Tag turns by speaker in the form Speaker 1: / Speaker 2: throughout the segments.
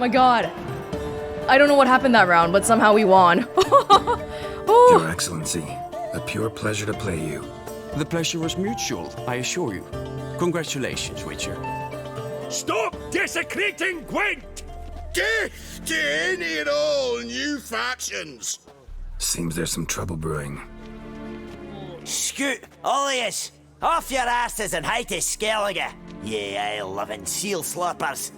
Speaker 1: My god. I don't know what happened that round, but somehow we won.
Speaker 2: Your Excellency, a pure pleasure to play you.
Speaker 3: The pleasure was mutual, I assure you. Congratulations, Witcher.
Speaker 4: Stop desecrating Gwent! Death to any and all new factions!
Speaker 2: Seems there's some trouble brewing.
Speaker 5: Scoot, all of yous! Off your asses and hide to Skellige, ye eye-loving seal slurpers!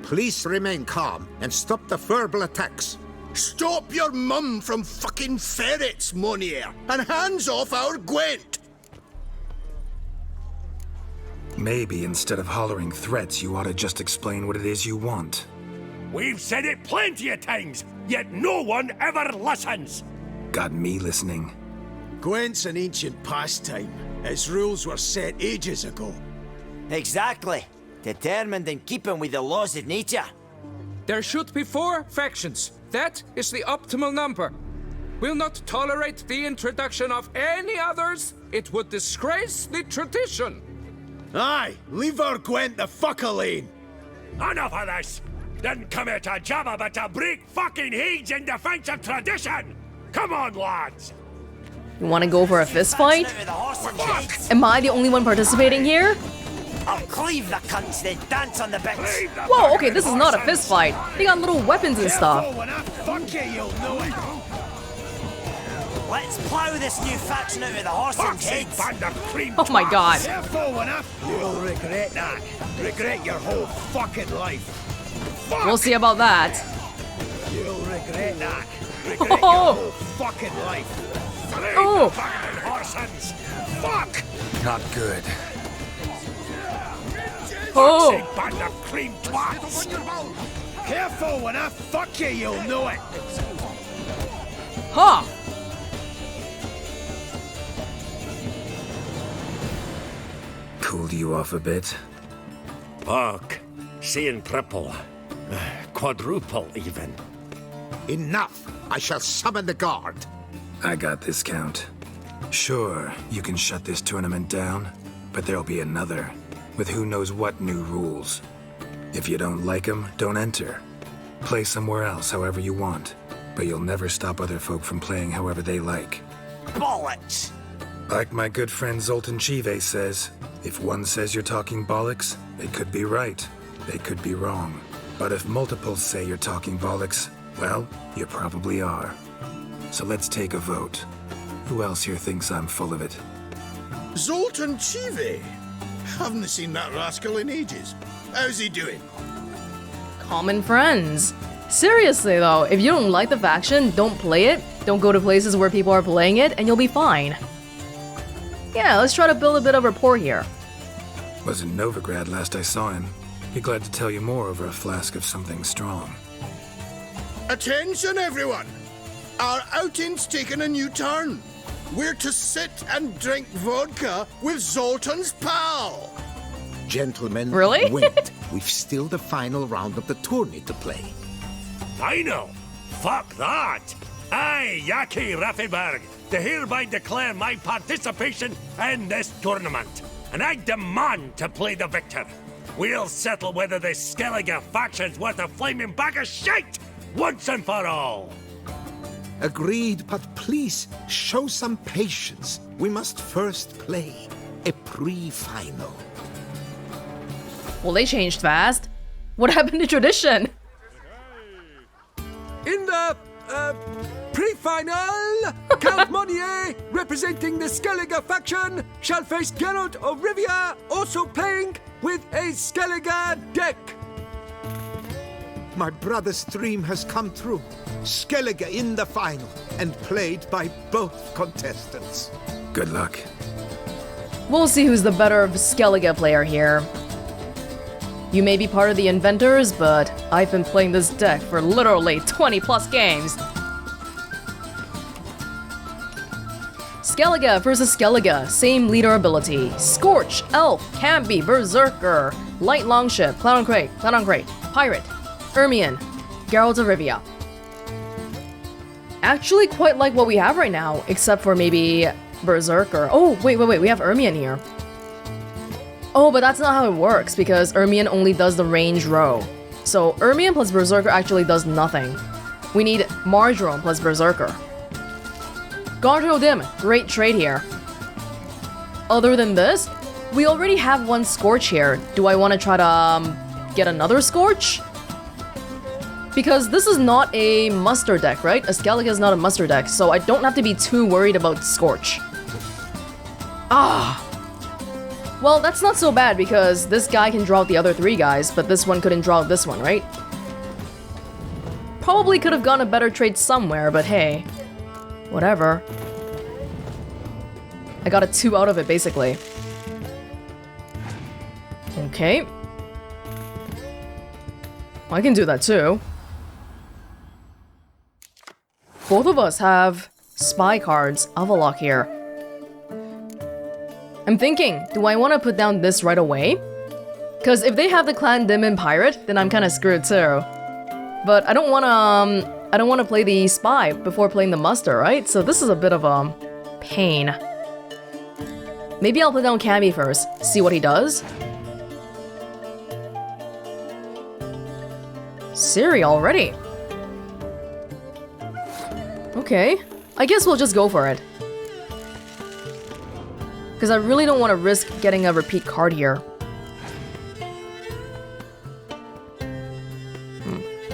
Speaker 6: Please remain calm and stop the verbal attacks.
Speaker 4: Stop your mum from fucking ferrets, Monier, and hands off our Gwent!
Speaker 2: Maybe instead of hollering threats, you ought to just explain what it is you want.
Speaker 4: We've said it plenty of times, yet no one ever listens!
Speaker 2: Got me listening.
Speaker 7: Gwent's an ancient pastime. Its rules were set ages ago.
Speaker 5: Exactly. Determined in keeping with the laws of nature.
Speaker 8: There should be 4 factions. That is the optimal number. We'll not tolerate the introduction of any others. It would disgrace the tradition.
Speaker 7: Aye, leave our Gwent the fuck alone.
Speaker 4: Enough of this! Didn't come here to jabber but to break fucking heads in defense of tradition! Come on, lads!
Speaker 1: You wanna go for a fist fight? Am I the only one participating here?
Speaker 5: I'll cleave the cunts, then dance on the bits.
Speaker 1: Whoa, okay, this is not a fist fight. They got little weapons and stuff.
Speaker 7: When I fuck you, you'll know it.
Speaker 5: Let's plough this new faction out of the horse's heads.
Speaker 1: Oh my god.
Speaker 7: Careful when I... You'll regret that. Regret your whole fucking life. Fuck.
Speaker 1: We'll see about that.
Speaker 7: You'll regret that. Regret your whole fucking life.
Speaker 1: Oh!
Speaker 4: Fuck!
Speaker 2: Not good.
Speaker 1: Oh!
Speaker 4: Band of cream twats!
Speaker 7: Careful when I fuck you, you'll know it.
Speaker 1: Huh!
Speaker 2: Cooled you off a bit?
Speaker 4: Fuck. Seeing triple. Quadruple, even.
Speaker 6: Enough! I shall summon the guard.
Speaker 2: I got this, Count. Sure, you can shut this tournament down, but there'll be another, with who knows what new rules. If you don't like them, don't enter. Play somewhere else however you want, but you'll never stop other folk from playing however they like.
Speaker 5: Bollocks!
Speaker 2: Like my good friend Zoltan Chive says, if one says you're talking bollocks, they could be right, they could be wrong. But if multiples say you're talking bollocks, well, you probably are. So let's take a vote. Who else here thinks I'm full of it?
Speaker 4: Zoltan Chive? Haven't seen that rascal in ages. How's he doing?
Speaker 1: Common friends. Seriously though, if you don't like the faction, don't play it. Don't go to places where people are playing it, and you'll be fine. Yeah, let's try to build a bit of rapport here.
Speaker 2: Was in Novigrad last I saw him. Be glad to tell you more over a flask of something strong.
Speaker 4: Attention, everyone! Our outing's taken a new turn. We're to sit and drink vodka with Zoltan's pal.
Speaker 6: Gentlemen,
Speaker 1: Really?
Speaker 6: wait. We've still the final round of the tourney to play.
Speaker 4: Final? Fuck that! I, Yaki Raffenberg, do hereby declare my participation in this tournament, and I demand to play the victor. We'll settle whether this Skellige faction's worth a flaming bag of shite once and for all.
Speaker 6: Agreed, but please show some patience. We must first play a pre-final.
Speaker 1: Well, they changed fast. What happened to tradition?
Speaker 8: In the pre-final, Count Monnier, representing the Skellige faction, shall face Geralt of Rivia, also playing with a Skellige deck.
Speaker 6: My brother's dream has come true. Skellige in the final, and played by both contestants.
Speaker 2: Good luck.
Speaker 1: We'll see who's the better Skellige player here. You may be part of the inventors, but I've been playing this deck for literally 20 plus games. Skellige versus Skellige, same leader ability. Scorch, Elf, Campy, Berserker, Light Longship, Cloud on Crate, Pirate, Ermion, Geralt of Rivia. Actually quite like what we have right now, except for maybe Berserker. Oh, wait, we have Ermion here. Oh, but that's not how it works, because Ermion only does the range row. So Ermion plus Berserker actually does nothing. We need Marjoram plus Berserker. Dim, great trade here. Other than this, we already have one Scorch here. Do I want to try to get another Scorch? Because this is not a muster deck, right? Skellige is not a muster deck, so I don't have to be too worried about Scorch. Ah! Well, that's not so bad because this guy can draw out the other 3 guys, but this one couldn't draw out this one, right? Probably could have gone a better trade somewhere, but hey. Whatever. I got a 2 out of it, basically. Okay. I can do that too. Both of us have spy cards, Avalok here. I'm thinking, do I want to put down this right away? Because if they have the Clan Demon Pirate, then I'm kind of screwed too. But I don't want to play the spy before playing the muster, right? So this is a bit of a pain. Maybe I'll put down Cammy first, see what he does. Siri already. Okay, I guess we'll just go for it. Because I really don't want to risk getting a repeat card here.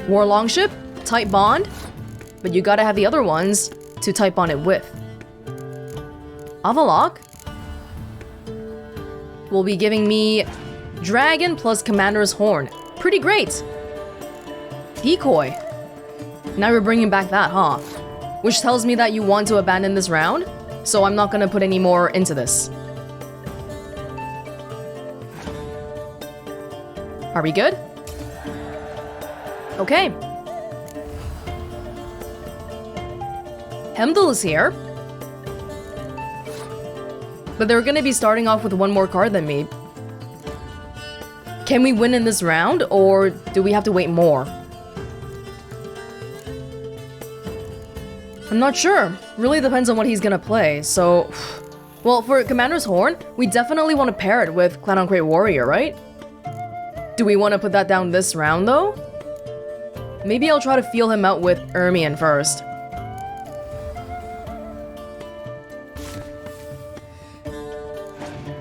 Speaker 1: War Longship, type bond, but you gotta have the other ones to type bond it with. Avalok will be giving me Dragon plus Commander's Horn. Pretty great! Decoy. Now you're bringing back that, huh? Which tells me that you want to abandon this round, so I'm not gonna put any more into this. Are we good? Okay. Hemdall is here. But they're gonna be starting off with one more card than me. Can we win in this round, or do we have to wait more? I'm not sure. Really depends on what he's gonna play, so... Well, for Commander's Horn, we definitely want to pair it with Clan on Great Warrior, right? Do we want to put that down this round, though? Maybe I'll try to feel him out with Ermion first.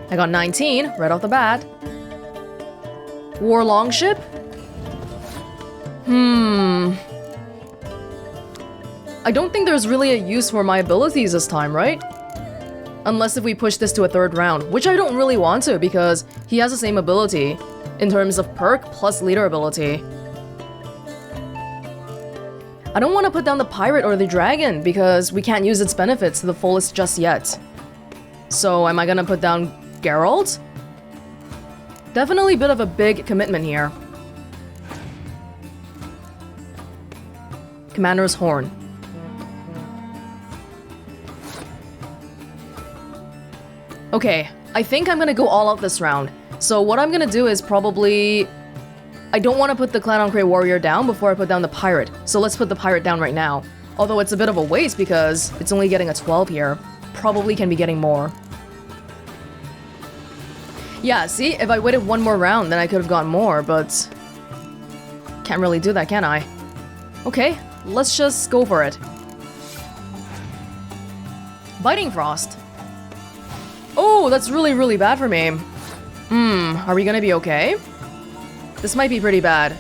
Speaker 1: I got 19, right off the bat. War Longship? I don't think there's really a use for my abilities this time, right? Unless if we push this to a 3rd round, which I don't really want to because he has the same ability in terms of perk plus leader ability. I don't want to put down the pirate or the dragon because we can't use its benefits to the fullest just yet. So am I gonna put down Geralt? Definitely a bit of a big commitment here. Commander's Horn. Okay, I think I'm gonna go all out this round. So what I'm gonna do is probably... I don't want to put the Clan on Great Warrior down before I put down the pirate. So let's put the pirate down right now. Although it's a bit of a waste because it's only getting a 12 here. Probably can be getting more. Yeah, see? If I waited one more round, then I could have gotten more, but... Can't really do that, can I? Okay, let's just go for it. Biting Frost. Oh, that's really, really bad for me. Are we gonna be okay? This might be pretty bad.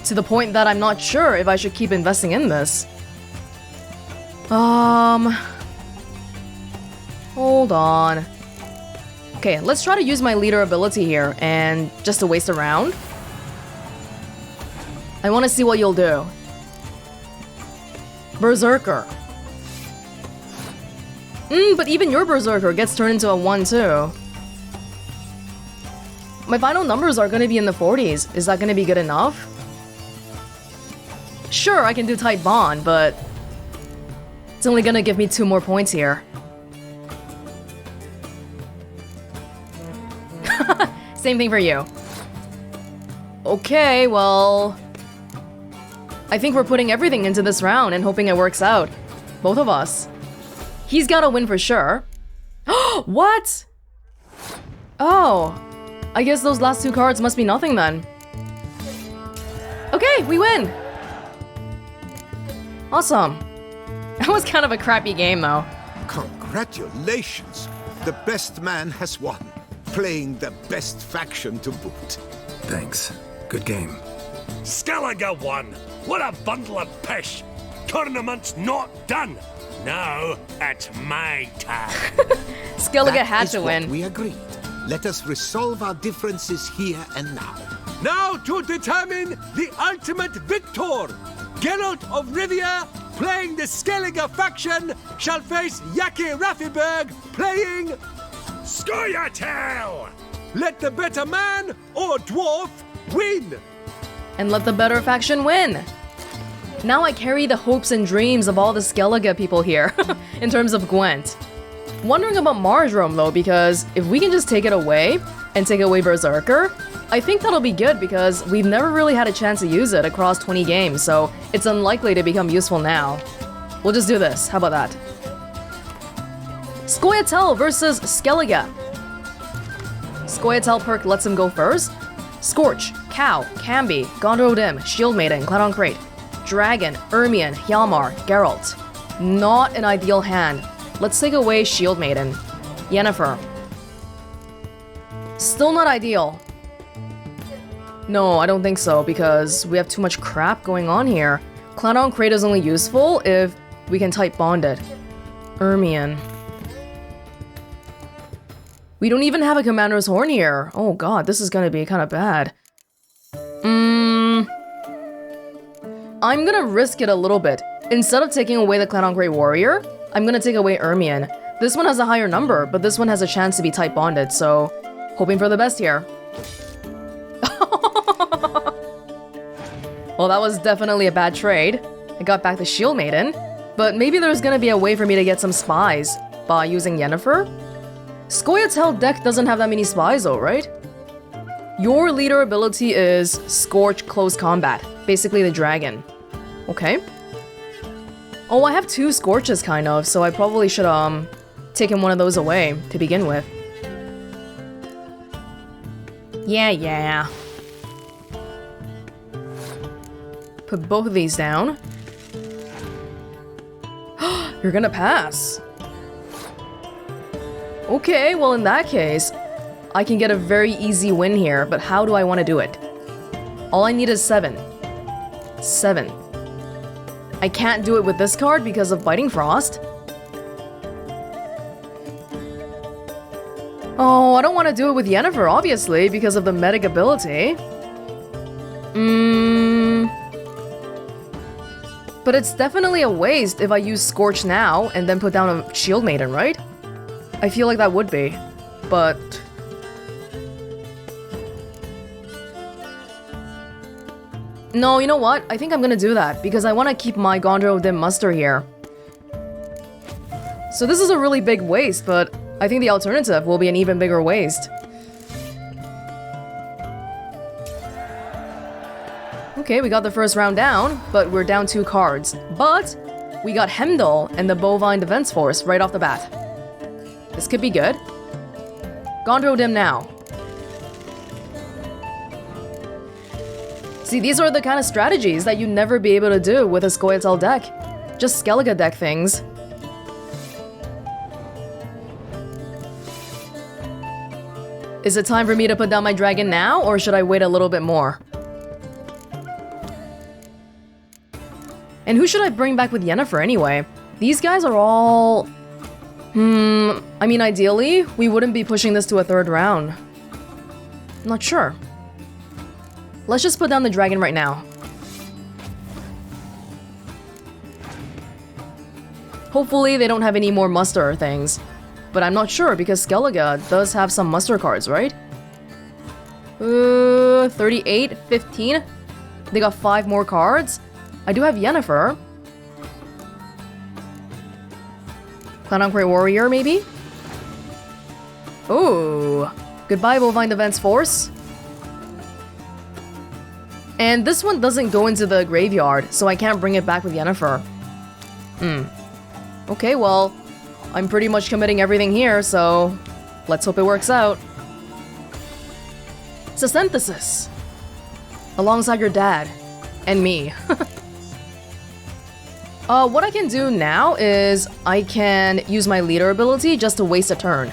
Speaker 1: To the point that I'm not sure if I should keep investing in this. Hold on. Okay, let's try to use my leader ability here and just to waste a round. I want to see what you'll do. Berserker. But even your Berserker gets turned into a 1 too. My final numbers are going to be in the 40s. Is that going to be good enough? Sure, I can do Tight Bond, but... It's only going to give me 2 more points here. Same thing for you. Okay, well... I think we're putting everything into this round and hoping it works out. Both of us. He's gotta win for sure. What? Oh. I guess those last 2 cards must be nothing then. Okay, we win! Awesome. That was kind of a crappy game though.
Speaker 6: Congratulations! The best man has won, playing the best faction to boot.
Speaker 2: Thanks. Good game.
Speaker 4: Skellige won! What a bundle of pish! Tournament's not done! Now, it's my turn.
Speaker 1: Skellige
Speaker 6: That
Speaker 1: had
Speaker 6: is
Speaker 1: to
Speaker 6: what
Speaker 1: win.
Speaker 6: we agreed. Let us resolve our differences here and now.
Speaker 7: Now to determine the ultimate victor! Geralt of Rivia, playing the Skellige faction, shall face Yaki Raffiberg, playing...
Speaker 4: Scoia'tael!
Speaker 7: Let the better man, or dwarf, win!
Speaker 1: And let the better faction win. Now I carry the hopes and dreams of all the Skellige people here, in terms of Gwent. Wondering about Marjoram though, because if we can just take it away, and take away Berserker, I think that'll be good because we've never really had a chance to use it across 20 games, so it's unlikely to become useful now. We'll just do this, how about that? Scoia'tael versus Skellige. Scoia'tael perk lets him go first. Scorch, Cow, Camby, Gondor Dim, Shield Maiden, Clan Crate, Dragon, Ermion, Shaelmaar, Geralt. Not an ideal hand. Let's take away Shield Maiden. Yennefer. Still not ideal. No, I don't think so, because we have too much crap going on here. Clan Crate is only useful if we can type Bandit. Ermion. We don't even have a Commander's Horn here. Oh god, this is gonna be kind of bad. I'm gonna risk it a little bit. Instead of taking away the Clan Crate Warrior, I'm gonna take away Ermion. This one has a higher number, but this one has a chance to be type bonded, so hoping for the best here. Well, that was definitely a bad trade. I got back the Shield Maiden, but maybe there's gonna be a way for me to get some spies by using Yennefer? Scoia'tael deck doesn't have that many spies though, right? Your leader ability is Scorch Close Combat, basically the dragon. Okay. Oh, I have 2 Scorches kind of, so I probably should taken one of those away to begin with. Yeah. Put both of these down. You're gonna pass. Okay, well in that case, I can get a very easy win here, but how do I want to do it? All I need is 7. 7. I can't do it with this card because of Biting Frost. Oh, I don't want to do it with Yennefer, obviously, because of the medic ability. But it's definitely a waste if I use Scorch now and then put down a Shield Maiden, right? I feel like that would be, but... No, you know what? I think I'm gonna do that, because I want to keep my Gondor Dim Muster here. So this is a really big waste, but I think the alternative will be an even bigger waste. Okay, we got the first round down, but we're down 2 cards. But we got Heimdall and the Bovine Defense Force right off the bat. This could be good. Gondor Dim now. See, these are the kind of strategies that you'd never be able to do with a Scoia'tael deck. Just Skellige deck things. Is it time for me to put down my dragon now, or should I wait a little bit more? And who should I bring back with Yennefer anyway? These guys are all... I mean, ideally, we wouldn't be pushing this to a 3rd round. I'm not sure. Let's just put down the dragon right now. Hopefully they don't have any more muster things. But I'm not sure because Skellige does have some muster cards, right? 38, 15. They got 5 more cards. I do have Yennefer. Clan Crate Warrior, maybe? Oh, goodbye Bovine Defense Force. And this one doesn't go into the graveyard, so I can't bring it back with Yennefer. Okay, well, I'm pretty much committing everything here, so let's hope it works out. It's a synthesis. Alongside your dad. And me. What I can do now is I can use my leader ability just to waste a turn.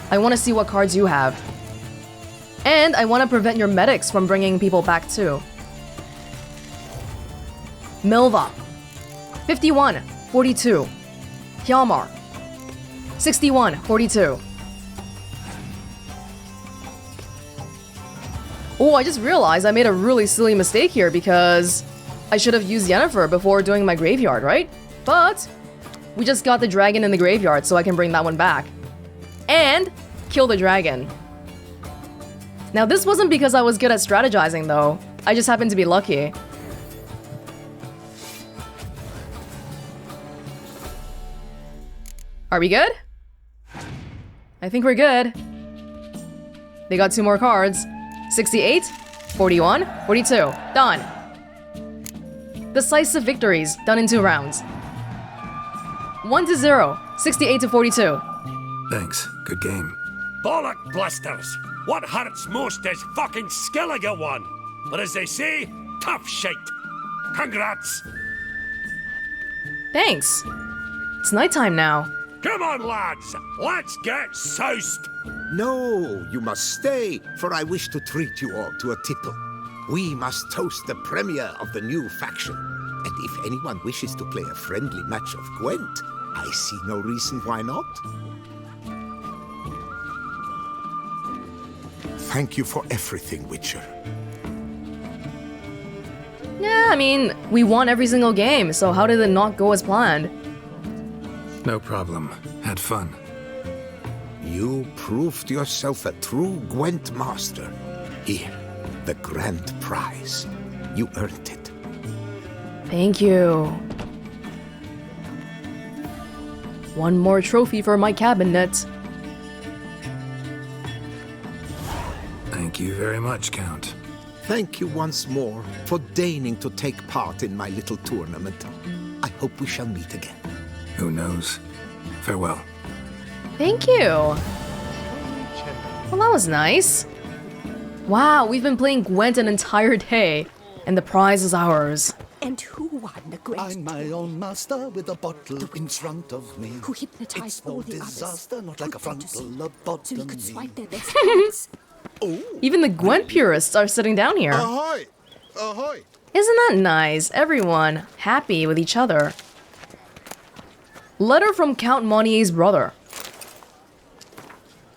Speaker 1: I want to see what cards you have. And I want to prevent your medics from bringing people back too. Milva. 51, 42. Hjalmar. 61, 42. Oh, I just realized I made a really silly mistake here because I should have used Yennefer before doing my graveyard, right? But we just got the dragon in the graveyard, so I can bring that one back. And kill the dragon. Now, this wasn't because I was good at strategizing, though. I just happened to be lucky. Are we good? I think we're good. They got 2 more cards. 68, 41, 42. Done. Decisive victories, done in 2 rounds. 1-0, 68 to 42.
Speaker 2: Thanks. Good game.
Speaker 4: Bollock blusters! What hurts most is fucking Skellige won. But as they say, tough shite. Congrats!
Speaker 1: Thanks. It's nighttime now.
Speaker 4: Come on, lads! Let's get soused!
Speaker 6: No, you must stay, for I wish to treat you all to a tipple. We must toast the premier of the new faction. And if anyone wishes to play a friendly match of Gwent, I see no reason why not. Thank you for everything, Witcher.
Speaker 1: Yeah, I mean, we won every single game, so how did it not go as planned?
Speaker 2: No problem. Had fun.
Speaker 6: You proved yourself a true Gwent master. Here, the grand prize. You earned it.
Speaker 1: Thank you. One more trophy for my cabinet.
Speaker 2: Thank you very much, Count.
Speaker 6: Thank you once more for deigning to take part in my little tournament. I hope we shall meet again.
Speaker 2: Who knows? Farewell.
Speaker 1: Thank you. Well, that was nice. Wow, we've been playing Gwent an entire day, and the prize is ours.
Speaker 9: And who won the Gwent
Speaker 10: I'm my own master with a bottle in front of me.
Speaker 9: Who hypnotized
Speaker 10: It's
Speaker 9: all
Speaker 10: no
Speaker 9: the
Speaker 10: disaster,
Speaker 9: others?
Speaker 10: not like a
Speaker 9: Who brought us
Speaker 10: frontal
Speaker 9: so we could
Speaker 10: lobotomy.
Speaker 9: swipe their best cards?
Speaker 1: Even the Gwent purists are sitting down here.
Speaker 10: Ahoy! Ahoy!
Speaker 1: Isn't that nice? Everyone happy with each other. Letter from Count Monier's brother.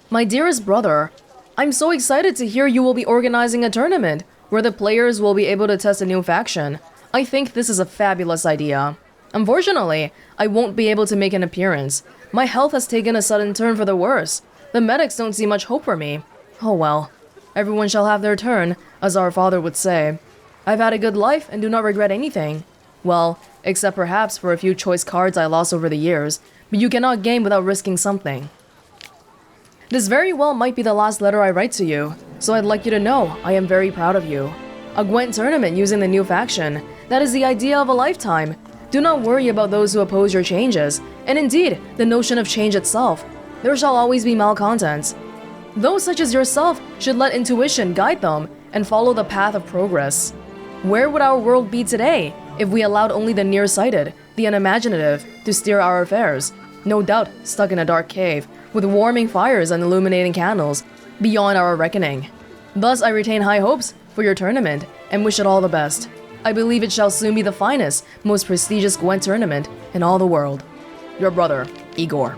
Speaker 1: My dearest brother, I'm so excited to hear you will be organizing a tournament where the players will be able to test a new faction. I think this is a fabulous idea. Unfortunately, I won't be able to make an appearance. My health has taken a sudden turn for the worse. The medics don't see much hope for me. Oh well. Everyone shall have their turn, as our father would say. I've had a good life and do not regret anything. Well, except perhaps for a few choice cards I lost over the years, but you cannot game without risking something. This very well might be the last letter I write to you, so I'd like you to know I am very proud of you. A Gwent tournament using the new faction, that is the idea of a lifetime. Do not worry about those who oppose your changes, and indeed, the notion of change itself. There shall always be malcontents. Those such as yourself should let intuition guide them and follow the path of progress. Where would our world be today if we allowed only the nearsighted, the unimaginative, to steer our affairs? No doubt stuck in a dark cave, with warming fires and illuminating candles, beyond our reckoning. Thus I retain high hopes for your tournament, and wish it all the best. I believe it shall soon be the finest, most prestigious Gwent tournament in all the world. Your brother, Igor.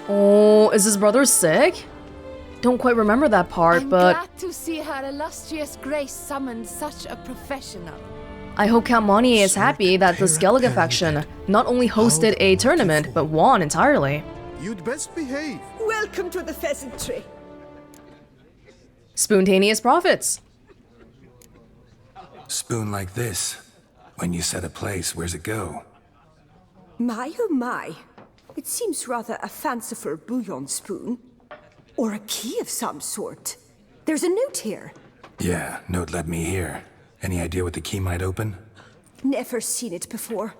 Speaker 1: Oh, is his brother sick? Don't quite remember that part, but
Speaker 11: glad to see her illustrious grace summon such a professional.
Speaker 1: I hope Count Monnier is happy that the Skellige faction not only hosted a tournament, but won entirely.
Speaker 10: You'd best behave.
Speaker 9: Welcome to the pheasantry.
Speaker 1: Spoontaneous Profits.
Speaker 2: Spoon like this. When you set a place, where's it go?
Speaker 9: My oh my. It seems rather a fanciful bouillon spoon. Or a key of some sort. There's a note here.
Speaker 2: Yeah, note led me here. Any idea what the key might open?
Speaker 9: Never seen it before.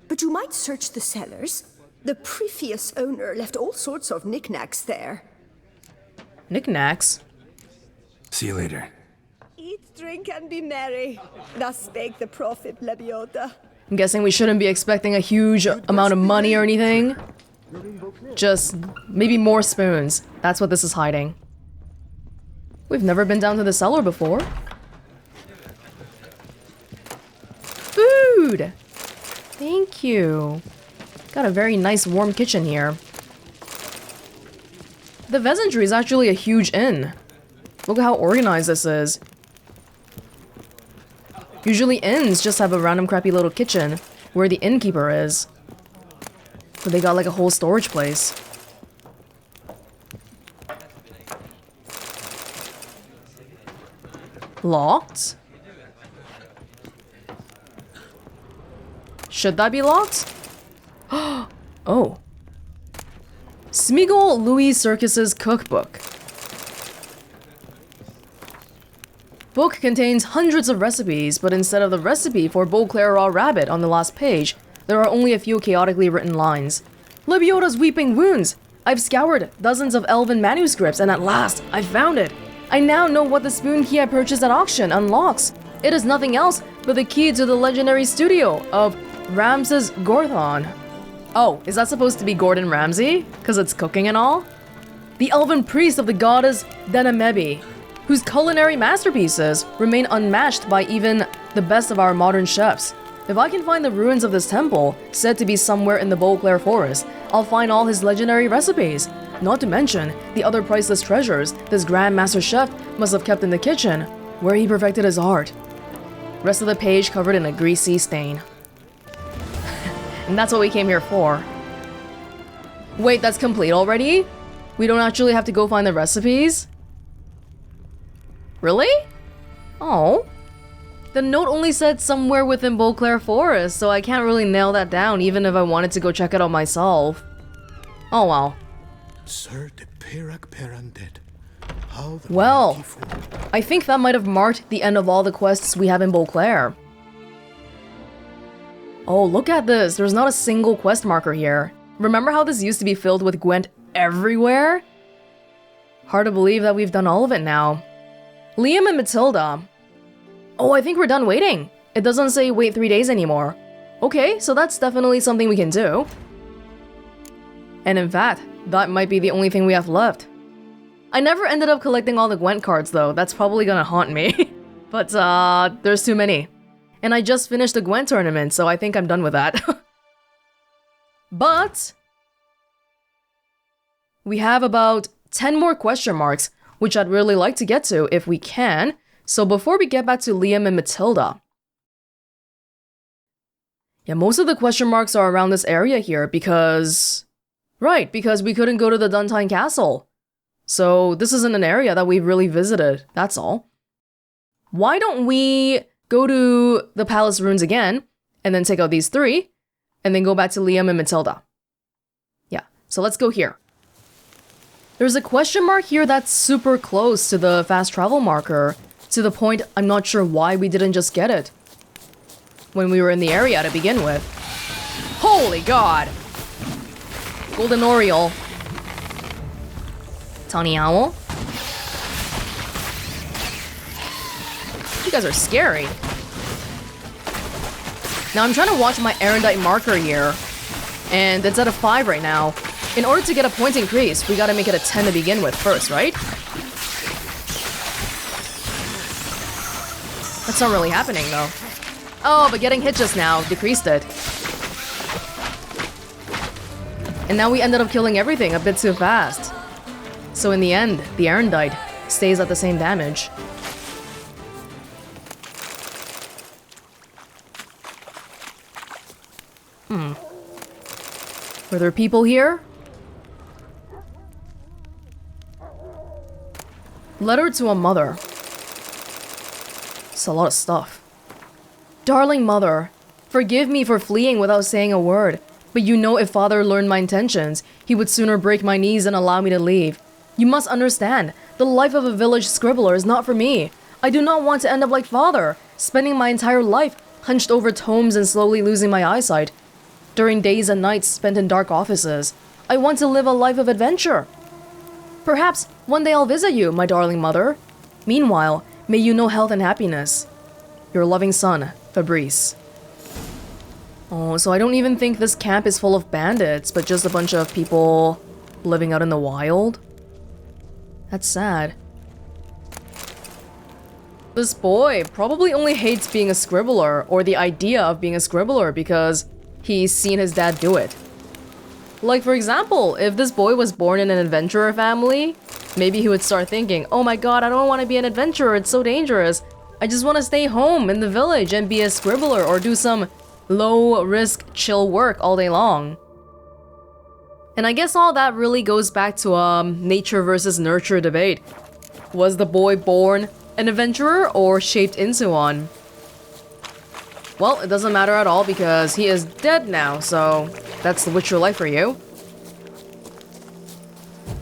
Speaker 9: But you might search the cellars. The previous owner left all sorts of knickknacks there.
Speaker 1: Knickknacks.
Speaker 2: See you later.
Speaker 9: Eat, drink, and be merry. Thus spake the prophet Lebioda.
Speaker 1: I'm guessing we shouldn't be expecting a huge amount of money or anything. Just maybe more spoons. That's what this is hiding. We've never been down to the cellar before. Food! Thank you. Got a very nice warm kitchen here. The Vezentry is actually a huge inn. Look at how organized this is. Usually inns just have a random crappy little kitchen where the innkeeper is. But they got like a whole storage place. Locked? Should that be locked? Oh. Smeagol Louis Circus's cookbook. Book contains hundreds of recipes, but instead of the recipe for Beauclair raw rabbit on the last page, there are only a few chaotically written lines. Lebioda's weeping wounds! I've scoured dozens of elven manuscripts and at last, I've found it! I now know what the spoon key I purchased at auction unlocks. It is nothing else but the key to the legendary studio of Ramses Gorthon. Oh, is that supposed to be Gordon Ramsay? Because it's cooking and all? The elven priest of the goddess Denamebi, whose culinary masterpieces remain unmatched by even the best of our modern chefs. If I can find the ruins of this temple, said to be somewhere in the Beauclair forest, I'll find all his legendary recipes. Not to mention the other priceless treasures this Grand Master Chef must have kept in the kitchen, where he perfected his art. Rest of the page covered in a greasy stain. And that's what we came here for. Wait, that's complete already? We don't actually have to go find the recipes? Really? Oh. The note only said somewhere within Beauclair Forest, so I can't really nail that down even if I wanted to go check it out myself. Oh well.
Speaker 10: Sir de Pirac Perundet. How the
Speaker 1: Well, I think that might have marked the end of all the quests we have in Beauclair. Oh, look at this. There's not a single quest marker here. Remember how this used to be filled with Gwent everywhere? Hard to believe that we've done all of it now. Liam and Matilda. Oh, I think we're done waiting. It doesn't say wait 3 days anymore. Okay, so that's definitely something we can do. And in fact, that might be the only thing we have left. I never ended up collecting all the Gwent cards though. That's probably gonna haunt me. But there's too many. And I just finished the Gwent Tournament, so I think I'm done with that. But we have about 10 more question marks, which I'd really like to get to if we can. So before we get back to Liam and Matilda. Yeah, most of the question marks are around this area here because... Right, because we couldn't go to the Duntine Castle. So this isn't an area that we've really visited, that's all. Why don't we go to the Palace Ruins again, and then take out these 3, and then go back to Liam and Matilda. Yeah, so let's go here. There's a question mark here that's super close to the fast travel marker, to the point I'm not sure why we didn't just get it when we were in the area to begin with. Holy God! Golden Oriole. Tawny Owl. You guys are scary. Now I'm trying to watch my erudite marker here, and it's at a 5 right now. In order to get a point increase, we gotta make it a 10 to begin with first, right? That's not really happening though. Oh, but getting hit just now decreased it. And now we ended up killing everything a bit too fast. So in the end, the erudite stays at the same damage. Were there people here? Letter to a mother. It's a lot of stuff. Darling mother, forgive me for fleeing without saying a word, but you know if father learned my intentions, he would sooner break my knees than allow me to leave. You must understand, the life of a village scribbler is not for me. I do not want to end up like father, spending my entire life hunched over tomes and slowly losing my eyesight. During days and nights spent in dark offices, I want to live a life of adventure. Perhaps one day I'll visit you, my darling mother. Meanwhile, may you know health and happiness. Your loving son, Fabrice. Oh, so I don't even think this camp is full of bandits, but just a bunch of people living out in the wild. That's sad. This boy probably only hates being a scribbler, or the idea of being a scribbler, because he's seen his dad do it. Like, for example, if this boy was born in an adventurer family, maybe he would start thinking, oh my god, I don't want to be an adventurer, it's so dangerous. I just want to stay home in the village and be a scribbler or do some low-risk, chill work all day long. And I guess all that really goes back to nature versus nurture debate. Was the boy born an adventurer or shaped into one? Well, it doesn't matter at all because he is dead now, so that's the Witcher life for you.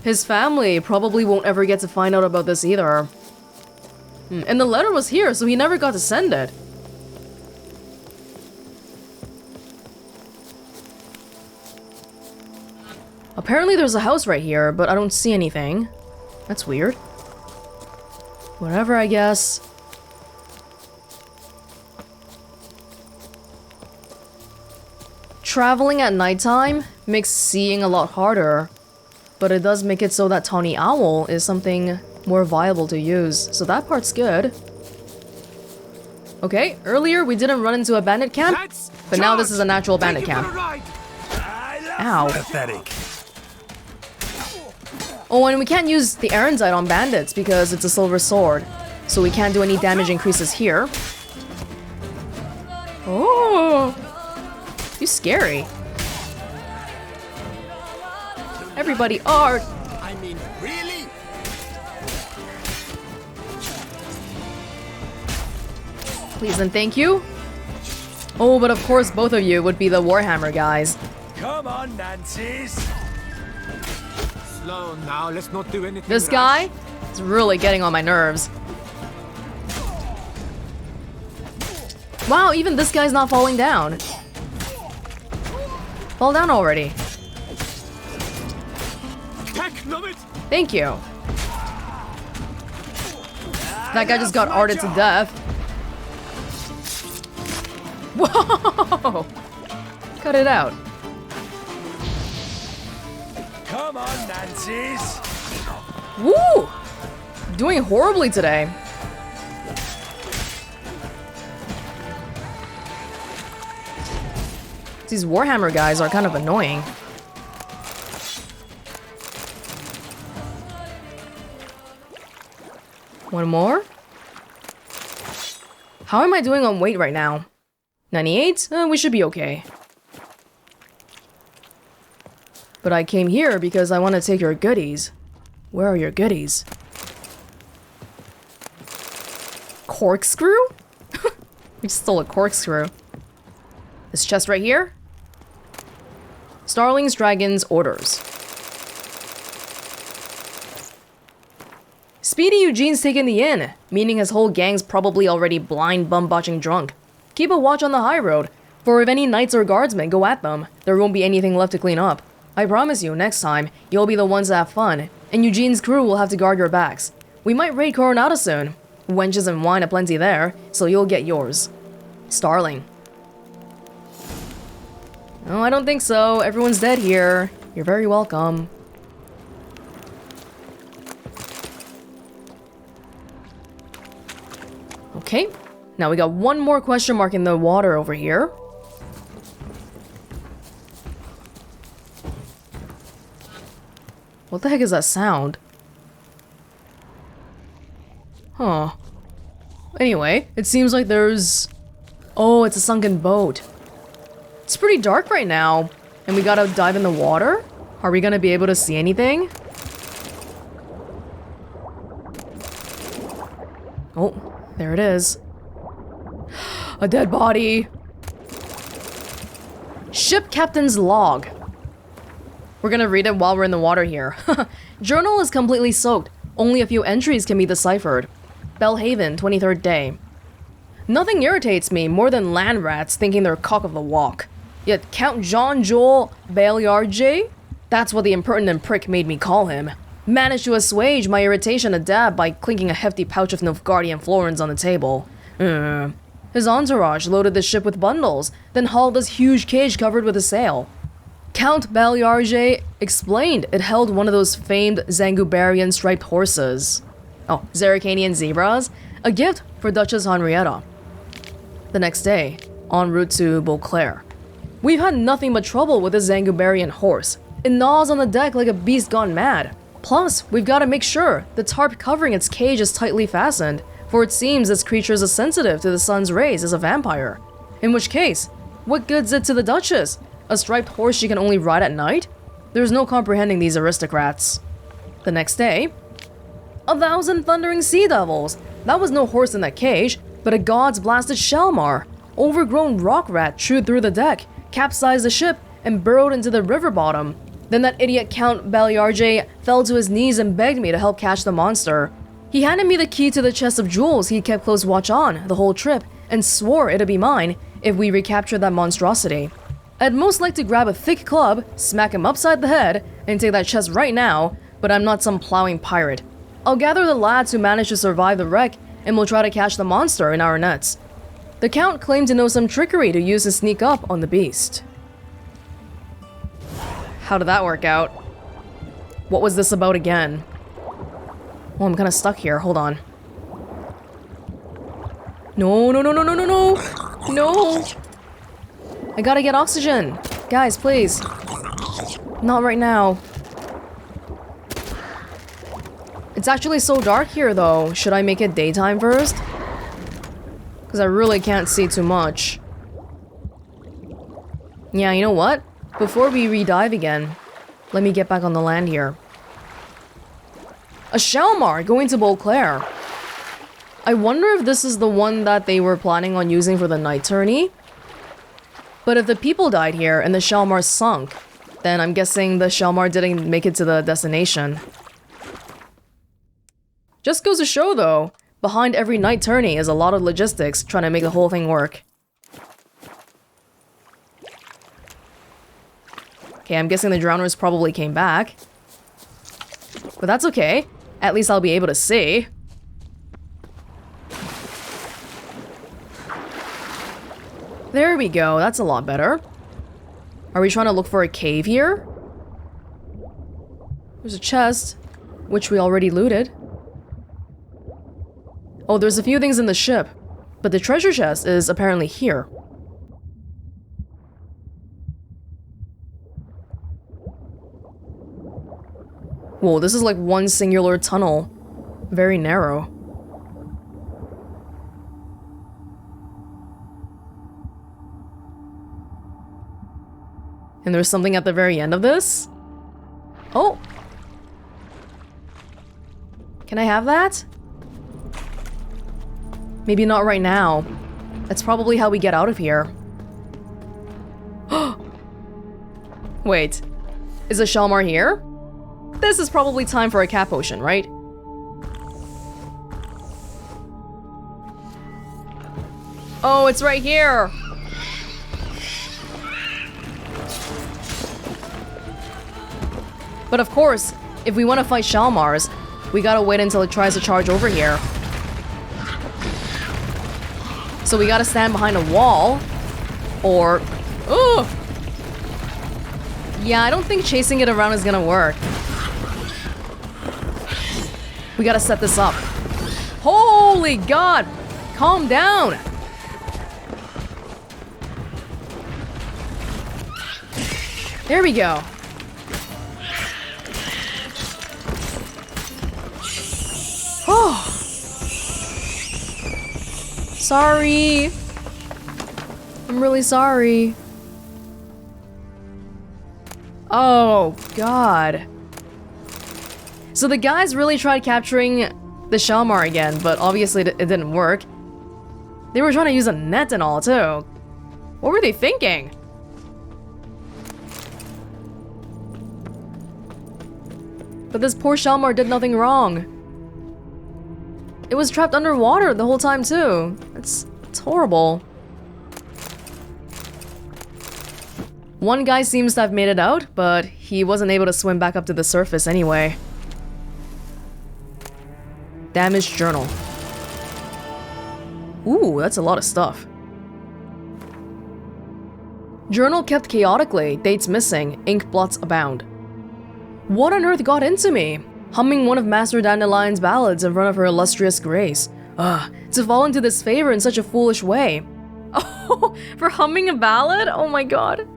Speaker 1: His family probably won't ever get to find out about this either. And the letter was here, so he never got to send it. Apparently there's a house right here, but I don't see anything. That's weird. Whatever, I guess. Traveling at nighttime makes seeing a lot harder, but it does make it so that Tawny Owl is something more viable to use, so that part's good. Okay, earlier we didn't run into a bandit camp, but now this is a natural bandit camp. Ow.
Speaker 2: Pathetic.
Speaker 1: Oh, and we can't use the Erendite on bandits because it's a silver sword, so we can't do any damage increases here. Oh, he's scary. Everybody, art.
Speaker 10: I mean, really?
Speaker 1: Please and thank you. Oh, but of course both of you would be the Warhammer guys.
Speaker 4: Come on, Nancy's.
Speaker 7: Slow now, let's not do anything.
Speaker 1: This guy is really getting on my nerves. Wow, even this guy's not falling down. Fall down already. Thank you. That guy just got arted to death. Whoa! Cut it out.
Speaker 4: Come on, Nancy's.
Speaker 1: Woo! Doing horribly today. These Warhammer guys are kind of annoying. One more? How am I doing on weight right now? 98? We should be okay. But I came here because I want to take your goodies. Where are your goodies? Corkscrew? We stole a corkscrew. This chest right here? Starlings, Dragons, Orders. Speedy Eugene's taken the inn, meaning his whole gang's probably already blind bum-botching drunk. Keep a watch on the high road, for if any knights or guardsmen go at them, there won't be anything left to clean up. I promise you, next time, you'll be the ones to have fun, and Eugene's crew will have to guard your backs. We might raid Coronado soon. Wenches and wine aplenty there, so you'll get yours. Starling. Oh, I don't think so. Everyone's dead here. You're very welcome. Okay, now we got one more question mark in the water over here. What the heck is that sound? Huh. Anyway, it seems like there's... Oh, it's a sunken boat. It's pretty dark right now, and we gotta dive in the water? Are we gonna be able to see anything? Oh, there it is. A dead body. Ship captain's log. We're gonna read it while we're in the water here. Journal is completely soaked. Only a few entries can be deciphered. Belhaven, 23rd day. Nothing irritates me more than land rats thinking they're cock of the walk. Yet Count Jean-Joel Belgaard, that's what the impertinent prick made me call him. managed to assuage my irritation a dab by clinking a hefty pouch of Nilfgaardian florins on the table. His entourage loaded the ship with bundles, then hauled this huge cage covered with a sail. Count Belgaard explained it held one of those famed Zangubarian striped horses. Oh, Zerrikanian zebras? A gift for Duchess Henrietta. The next day, en route to Beauclair. We've had nothing but trouble with this Zangubarian horse. It gnaws on the deck like a beast gone mad. Plus, we've got to make sure the tarp covering its cage is tightly fastened, for it seems this creature is as sensitive to the sun's rays as a vampire. In which case, what good's it to the Duchess? A striped horse she can only ride at night? There's no comprehending these aristocrats. The next day, 1,000 thundering sea devils. That was no horse in that cage, but a god's blasted shaelmaar. Overgrown rock rat chewed through the deck, capsized the ship, and burrowed into the river bottom. Then that idiot Count Belgaard fell to his knees and begged me to help catch the monster. He handed me the key to the chest of jewels he kept close watch on the whole trip, and swore it'd be mine if we recaptured that monstrosity. I'd most like to grab a thick club, smack him upside the head, and take that chest right now, but I'm not some plowing pirate. I'll gather the lads who managed to survive the wreck, and we'll try to catch the monster in our nets. The Count claimed to know some trickery to use to sneak up on the beast. How did that work out? What was this about again? Oh, I'm kinda stuck here. Hold on. No, no, no, no, no, no, no! No! I gotta get oxygen! Guys, please. Not right now. It's actually so dark here, though. Should I make it daytime first? Because I really can't see too much. Yeah, you know what? Before we re-dive again, let me get back on the land here. A shaelmaar going to Beauclair. I wonder if this is the one that they were planning on using for the night tourney. But if the people died here and the shaelmaar sunk, then I'm guessing the shaelmaar didn't make it to the destination. Just goes to show, though, behind every night tourney is a lot of logistics trying to make the whole thing work. Okay, I'm guessing the drowners probably came back. But that's okay. At least I'll be able to see. There we go, that's a lot better. Are we trying to look for a cave here? There's a chest, which we already looted. Oh, there's a few things in the ship, but the treasure chest is apparently here. Whoa, this is like one singular tunnel. Very narrow. And there's something at the very end of this? Oh! Can I have that? Maybe not right now. That's probably how we get out of here. Wait. Is a shaelmaar here? This is probably time for a cat potion, right? Oh, it's right here! But of course, if we want to fight shaelmaars, we gotta wait until it tries to charge over here. So we gotta stand behind a wall, or... Ugh! Yeah, I don't think chasing it around is gonna work. We gotta set this up. Holy God! Calm down! There we go. Oh. Sorry. I'm really sorry. Oh, God. So the guys really tried capturing the shaelmaar again, but obviously it didn't work. They were trying to use a net and all, too. What were they thinking? But this poor shaelmaar did nothing wrong. It was trapped underwater the whole time, too. It's horrible. One guy seems to have made it out, but he wasn't able to swim back up to the surface anyway. Damaged journal. Ooh, that's a lot of stuff. Journal kept chaotically, dates missing, ink blots abound. What on earth got into me? Humming one of Master Dandelion's ballads in front of her illustrious grace. To fall into this favor in such a foolish way. Oh, for humming a ballad? Oh my god.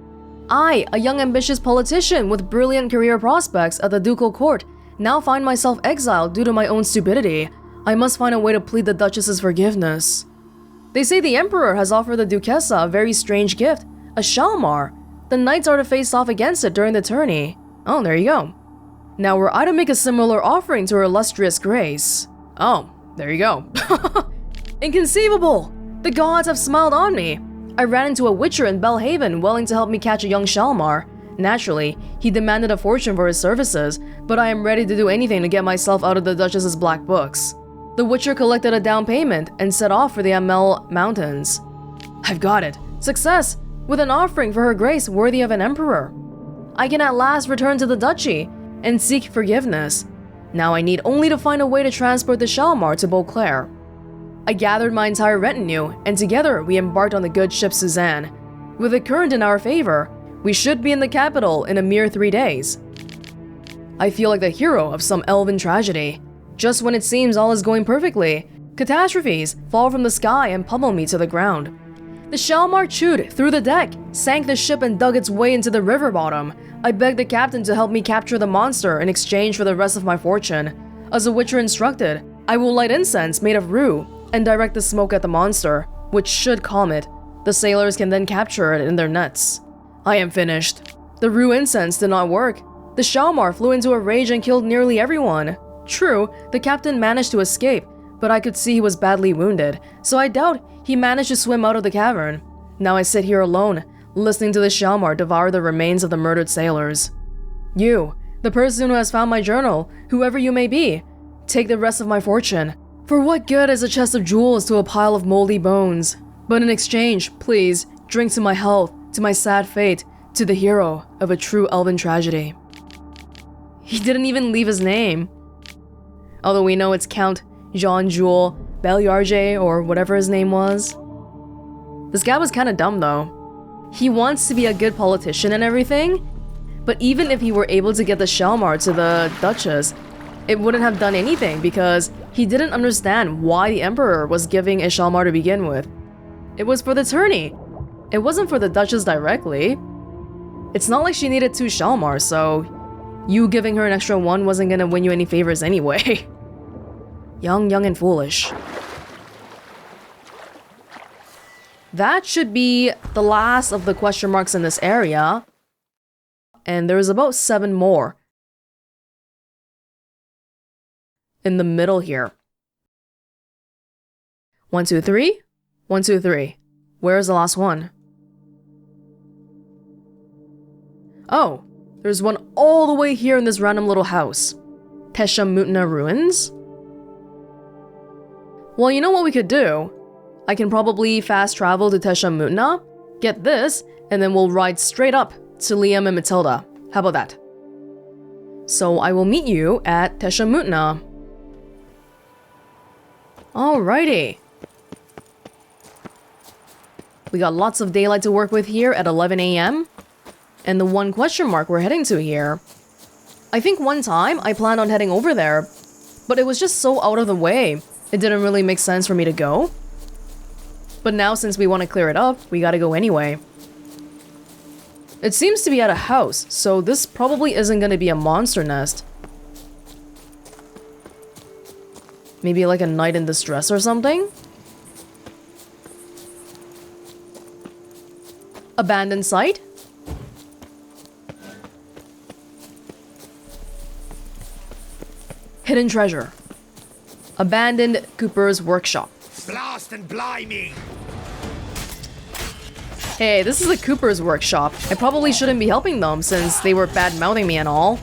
Speaker 1: I, a young ambitious politician with brilliant career prospects at the ducal court, now find myself exiled due to my own stupidity. I must find a way to plead the Duchess's forgiveness. They say the Emperor has offered the Duchessa a very strange gift, a shaelmaar. The knights are to face off against it during the tourney. Oh, there you go. Now were I to make a similar offering to her illustrious grace. Oh, there you go. Inconceivable! The gods have smiled on me. I ran into a witcher in Belhaven willing to help me catch a young shaelmaar. Naturally, he demanded a fortune for his services, but I am ready to do anything to get myself out of the Duchess's black books. The witcher collected a down payment and set off for the Amel Mountains. I've got it. Success! With an offering for her grace worthy of an emperor. I can at last return to the duchy and seek forgiveness. Now I need only to find a way to transport the shaelmaar to Beauclair. I gathered my entire retinue, and together we embarked on the good ship Suzanne. With the current in our favor, we should be in the capital in a mere 3 days. I feel like the hero of some elven tragedy. Just when it seems all is going perfectly, catastrophes fall from the sky and pummel me to the ground. The shaelmaar chewed through the deck, sank the ship and dug its way into the river bottom. I begged the captain to help me capture the monster in exchange for the rest of my fortune. As the witcher instructed, I will light incense made of rue and direct the smoke at the monster, which should calm it. The sailors can then capture it in their nets. I am finished. The rue incense did not work. The shaelmaar flew into a rage and killed nearly everyone. True, the captain managed to escape, but I could see he was badly wounded, so I doubt he managed to swim out of the cavern. Now I sit here alone, listening to the shaelmaar devour the remains of the murdered sailors. You, the person who has found my journal, whoever you may be, take the rest of my fortune. For what good is a chest of jewels to a pile of moldy bones? But in exchange, please, drink to my health, to my sad fate, to the hero of a true elven tragedy. He didn't even leave his name. Although we know it's Count Jean-Jules Belgaard or whatever his name was. This guy was kinda dumb though. He wants to be a good politician and everything, but even if he were able to get the shaelmaar to the Duchess, it wouldn't have done anything because he didn't understand why the Emperor was giving a shaelmaar to begin with. It was for the tourney. It wasn't for the Duchess directly. It's not like she needed 2 shaelmaars, so you giving her an extra one wasn't gonna win you any favors anyway. Young and foolish. That should be the last of the question marks in this area. And there's about 7 more in the middle here. 1, 2, 3. 1, 2, 3. Where's the last one? Oh, there's one all the way here in this random little house. Teshamutna Ruins? Well, you know what we could do? I can probably fast travel to Teshamutna, get this, and then we'll ride straight up to Liam and Matilda. How about that? So I will meet you at Teshamutna. Alrighty. We got lots of daylight to work with here at 11 AM. And the one question mark we're heading to here. I think one time I planned on heading over there, but it was just so out of the way, it didn't really make sense for me to go. But now since we want to clear it up, we gotta go anyway. It seems to be at a house, so this probably isn't gonna be a monster nest. Maybe like a knight in distress or something? Abandoned site? Hidden treasure. Abandoned Cooper's workshop.
Speaker 4: Blast and blimey!
Speaker 1: Hey, this is a Cooper's workshop. I probably shouldn't be helping them since they were bad-mouthing me and all.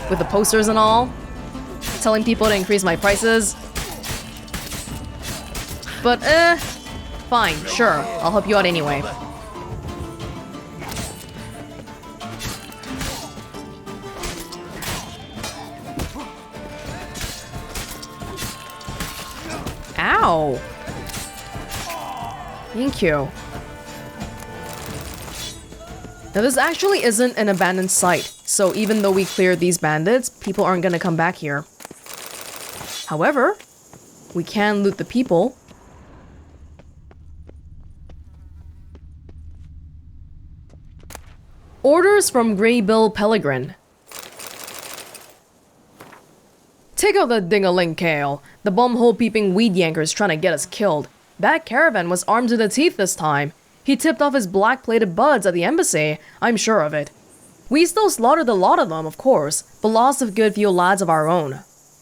Speaker 1: With the posters and all. Telling people to increase my prices. But, fine, sure. I'll help you out anyway. Ow! Thank you. Now this actually isn't an abandoned site, so even though we cleared these bandits, people aren't gonna come back here. However, we can loot the people. Orders from Greybill Pellegrin. Take out the ding-a-ling Kale. The bumhole peeping weed yanker's trying to get us killed. That caravan was armed to the teeth this time. He tipped off his black-plated buds at the embassy, I'm sure of it. We still slaughtered a lot of them, of course, but lost a good few lads of our own.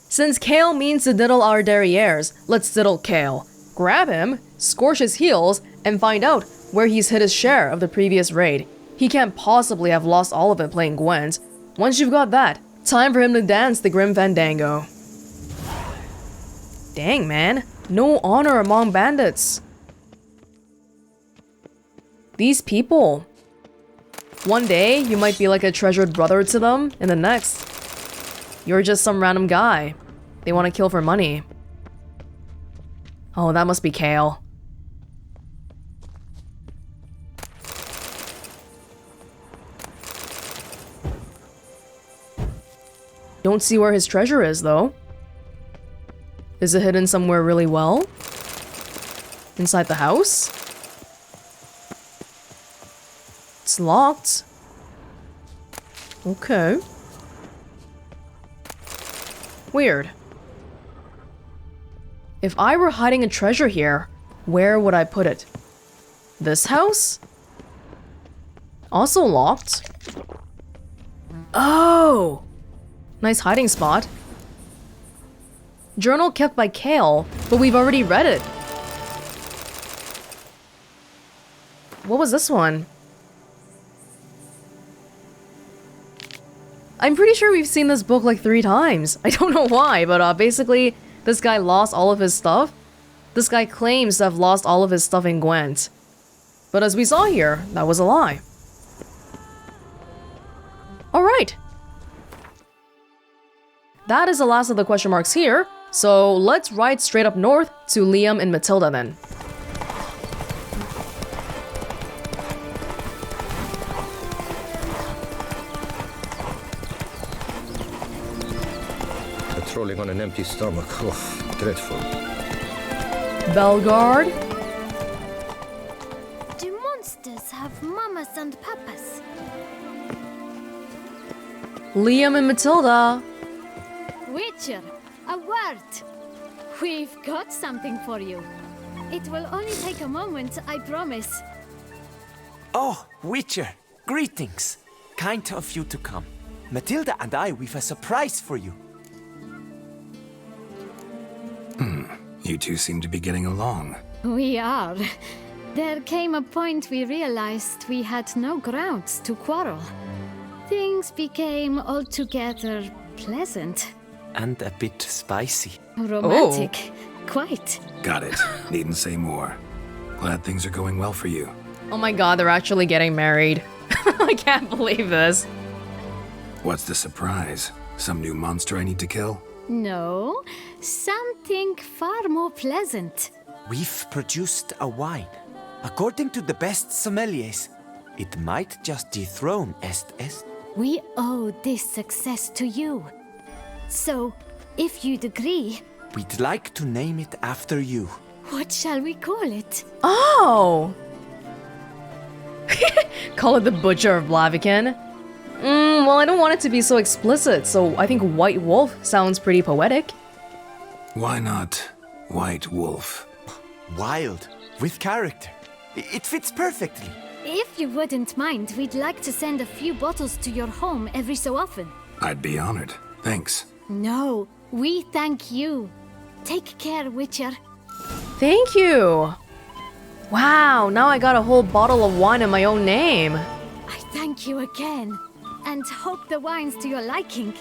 Speaker 1: Since Kale means to diddle our derrieres, let's diddle Kale. Grab him, scorch his heels, and find out where he's hid his share of the previous raid. He can't possibly have lost all of it playing Gwent. Once you've got that, time for him to dance the Grim Fandango. Dang, man. No honor among bandits. These people. One day, you might be like a treasured brother to them, and the next, you're just some random guy. They want to kill for money. Oh, that must be Kale. Don't see where his treasure is, though. Is it hidden somewhere really well? Inside the house? It's locked. Okay. Weird. If I were hiding a treasure here, where would I put it? This house? Also locked. Oh! Nice hiding spot. Journal kept by Kale, but we've already read it. What was this one? I'm pretty sure we've seen this book like 3 times. I don't know why, but basically, this guy lost all of his stuff. This guy claims to have lost all of his stuff in Gwent. But as we saw here, that was a lie. Alright. That is the last of the question marks here, so let's ride straight up north to Liam and Matilda then.
Speaker 12: Patrolling on an empty stomach. Oh, dreadful.
Speaker 1: Belgaard?
Speaker 13: Do monsters have mamas and papas?
Speaker 1: Liam and Matilda.
Speaker 11: Witcher, a word. We've got something for you. It will only take a moment, I promise.
Speaker 5: Oh, Witcher, greetings. Kind of you to come. Matilda and we've a surprise for you.
Speaker 2: You two seem to be getting along.
Speaker 11: We are. There came a point we realized we had no grounds to quarrel. Things became altogether pleasant.
Speaker 5: And a bit spicy.
Speaker 11: Romantic. Quite.
Speaker 2: Got it. Needn't say more. Glad things are going well for you.
Speaker 1: Oh my god, they're actually getting married. I can't believe this.
Speaker 2: What's the surprise? Some new monster I need to kill?
Speaker 11: No, something far more pleasant.
Speaker 5: We've produced a wine. According to the best sommeliers, it might just dethrone Est.
Speaker 11: We owe this success to you. So, if you'd agree...
Speaker 5: We'd like to name it after you.
Speaker 11: What shall we call it?
Speaker 1: Oh! Call it the Butcher of Blaviken. Well, I don't want it to be so explicit, so I think White Wolf sounds pretty poetic.
Speaker 2: Why not White Wolf?
Speaker 5: Wild, with character. It fits perfectly.
Speaker 11: If you wouldn't mind, we'd like to send a few bottles to your home every so often.
Speaker 2: I'd be honored. Thanks.
Speaker 11: No, we thank you. Take care, Witcher.
Speaker 1: Thank you! Wow, now I got a whole bottle of wine in my own name.
Speaker 11: I thank you again, and hope the wine's to your liking.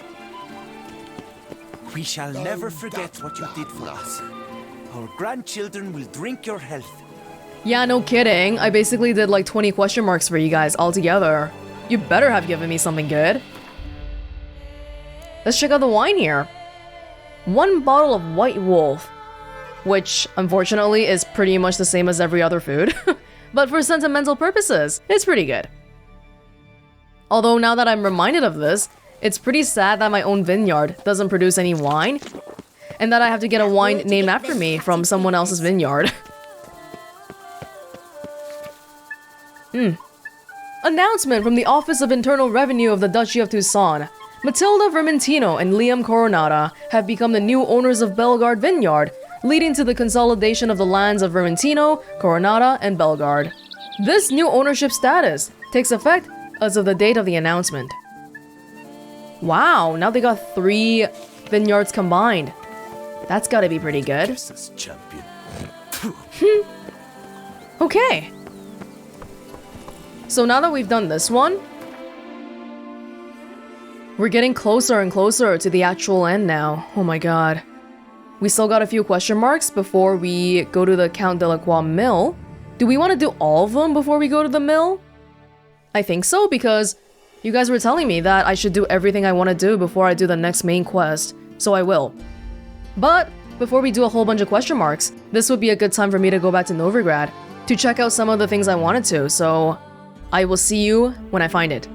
Speaker 5: We shall never forget what you did for us. Our grandchildren will drink your health.
Speaker 1: Yeah, no kidding. I basically did like 20 question marks for you guys altogether. You better have given me something good. Let's check out the wine here. 1 bottle of White Wolf. which unfortunately is pretty much the same as every other food. But for sentimental purposes, it's pretty good. Although now that I'm reminded of this, it's pretty sad that my own vineyard doesn't produce any wine, and that I have to get a wine named after me from someone else's vineyard. Announcement from the Office of Internal Revenue of the Duchy of Toussaint. Matilda Vermentino and Liam Coronata have become the new owners of Belgaard Vineyard, leading to the consolidation of the lands of Vermentino, Coronata, and Belgaard. This new ownership status takes effect as of the date of the announcement. Wow, now they got 3 vineyards combined. That's gotta be pretty good.
Speaker 4: Champion.
Speaker 1: Okay. So now that we've done this one, we're getting closer and closer to the actual end now. Oh my god. We still got a few question marks before we go to the Count Delacroix mill. Do we want to do all of them before we go to the mill? I think so, because you guys were telling me that I should do everything I want to do before I do the next main quest, so I will. But before we do a whole bunch of question marks, this would be a good time for me to go back to Novigrad to check out some of the things I wanted to, so I will see you when I find it.